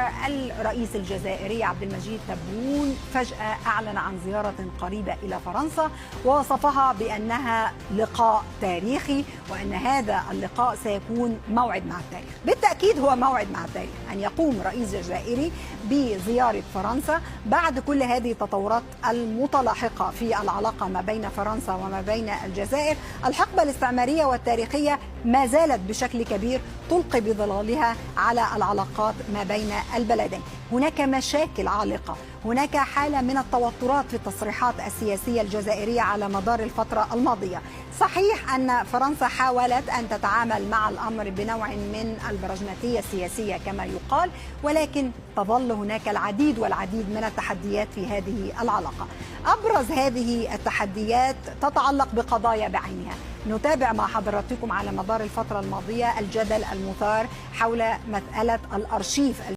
والرئيس الجزائري عبد المجيد تبون فجأة أعلن عن زيارة قريبة إلى فرنسا، ووصفها بأنها لقاء تاريخي، وأن هذا اللقاء سيكون موعد مع التاريخ. بالتأكيد هو موعد مع التاريخ أن يقوم رئيس جزائري بزيارة فرنسا بعد كل هذه التطورات المتلاحقة في العلاقة ما بين فرنسا وما بين الجزائر. الحقبة الاستعمارية والتاريخية ما زالت بشكل كبير تلقي بظلالها على العلاقات ما بين البلدين. هناك مشاكل عالقة، هناك حالة من التوترات في التصريحات السياسية الجزائرية على مدار الفترة الماضية. صحيح أن فرنسا حاولت أن تتعامل مع الأمر بنوع من البراجماتية السياسية كما يقال، ولكن تظل هناك العديد والعديد من التحديات في هذه العلاقة. أبرز هذه التحديات تتعلق بقضايا بعينها. نتابع مع حضراتكم على مدار الفترة الماضية الجدل المثار حول مسألة الأرشيف